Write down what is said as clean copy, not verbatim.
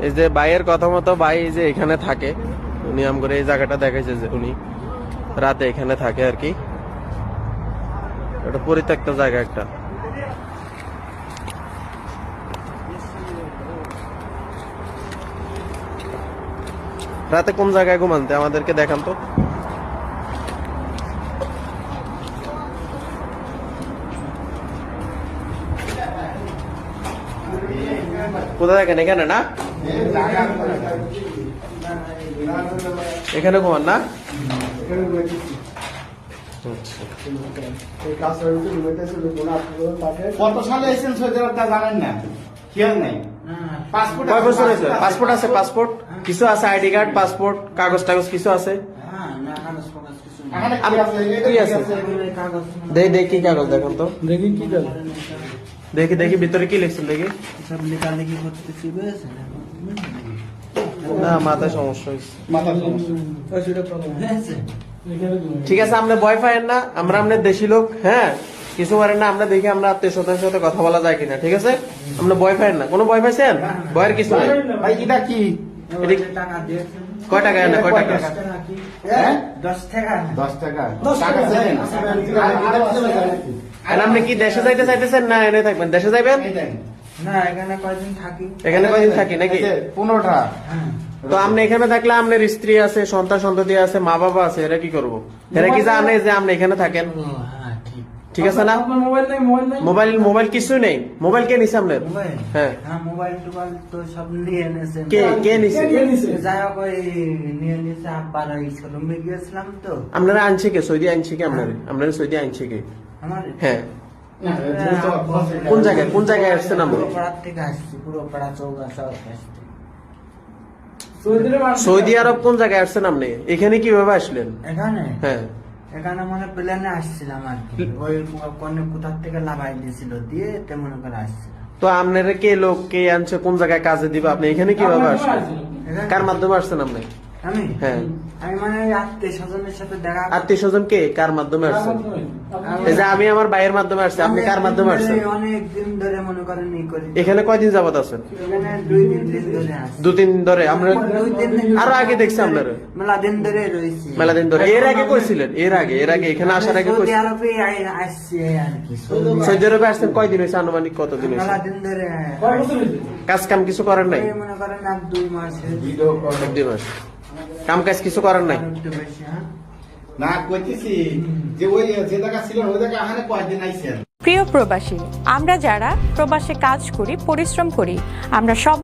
এই যে ভাইয়ের কথা মতো ভাই এই যে এখানে থাকে, উনি আম করে এই জায়গাটা দেখাইছে যে উনি রাতে এখানে থাকে আর কি। এটা পরিত্যক্ত জায়গা একটা। রাতে কোন জায়গায় ঘুমানতে আমাদেরকে দেখান তো। কোথায় দেখেন? এখানে না, এখানে ঘুমান না? কত সালে এসেছেন সৌদি আরব তা জানেন না? খেয়াল নাই। পাসপোর্ট কয় বছর হয়েছে? পাসপোর্ট আছে? পাসপোর্ট কিছু আছে? আইডি কার্ড, পাসপোর্ট, কাগজ টাগজ কিছু আছে? কি আছে? দেখি কি কাগজ দেখান তো। দেখি কি কাজ। দেখি দেখি ভিতরে কি লিখছেন দেখি। সব লেখালেখি করতেছি বুঝেছেন? না, মাথায় সমস্যা হয়েছে। মাথা সমস্যা। ঠিক আছে, আমরা ভয় পাইেন না, আমরা আপনার দেশি লোক। হ্যাঁ, কিছু করেন না, আমরা দেখি আমরা আত্মীয় স্বজনের সাথে কথা বলা যায় কিনা। ঠিক আছে, আমরা ভয় পাইেন না। কোনো ভয় পাইছেন? ভয়ের কিছু নাই। ভাই এটা কি? টাকা কয় টাকা? এনে কয় টাকা? 10 টাকা। 10 টাকা। টাকা দেন। আর আপনি কি দেশে যাইতে চাইতেছেন না এনে থাকবেন? দেশে যাইবেন না, এখানে কয়দিন থাকি। এখানে কয়দিন থাকি নাকি? 15টা। তো আপনি এখানে থাকলে আপনার স্ত্রী আছে, সন্তান সন্ততি আছে, মা বাবা আছে, এরা কি করবো? এরা কি জানে যে আপনি এখানে থাকেন? ঠিক আছে না? মোবাইল নাই? মোবাইল মোবাইল কিছু নেই। মোবাইল কে নিছে আপনার? হ্যাঁ, মোবাইল টোবাইল তো সব নিয়ে এনেছেন। কে নিছে? যাই হোক ওই নিয়ে নিছে। আব্বার ওই শোরুমে গিয়েছিলাম তো। আপনারা আনছে কে? সৌদি আনছে কে আপনারা? আপনারা সৌদি আনছে কে? আমার হ্যাঁ, কোন জায়গায় আসছেন আমরা? পুরো পাড়ার থেকে আসছি, পুরো পাড়া চৌগাছা আসছি। সৌদি আরব কোন জায়গায় আসছেন আপনি? এখানে কিভাবে আসলেন? এখানে হ্যাঁ, এখানে মানে প্লেনে আসছিলাম আর কি। ওই কোথার থেকে লাগাই দিয়েছিল, দিয়ে তেমন করে আসছিলাম। তো আপনারা কে লোক কে আনছে, কোন জায়গায় কাজে দিবে? আপনি এখানে কিভাবে আসলেন? কার মাধ্যমে আসছেন আপনি? আমি হ্যাঁ, আমি মানে আত্মীয় স্বজনের সাথে দেখা। আত্মীয় স্বজন কে? কার মাধ্যমে আসছেন? এই যে আমি আমার ভাইয়ের মাধ্যমে আসছি, আপনি কার মাধ্যমে আসছেন? অনেক দিন ধরে মনে করেন ই করি। এখানে কয়দিন যাবত আছেন? এখানে 2-3 দিন ধরে আসছি। 2-3 দিন ধরে? আমরা 2-3 দিন আরো আগে দেখছি আপনারা। মেলা দিন ধরে রয়েছি। মেলা দিন ধরে? এর আগে কইছিলেন? এর আগে এখানে আসার আগে সৌদি কইছিলেন? আরবে আসছি আর কি। সৌদি আরবে আসছেন কয়দিন হয়েছে? আনুমানিক কতদিন মেলা হয়েছে? দিন ধরে কাজ কাম কিছু করেন নাই? এই মনে করেন 1-2 মাস। 1-2 মাস কাম কাজ কিছু করেন নাই? একটু বেশি। হ্যাঁ, না কইতেছি যে ওই যে জায়গা ছিল ওই জায়গা এখানে কয়দিন আইছেন? প্রিয় প্রবাসী, আমরা যারা প্রবাসে কাজ করি, পরিশ্রম করি, আমরা সব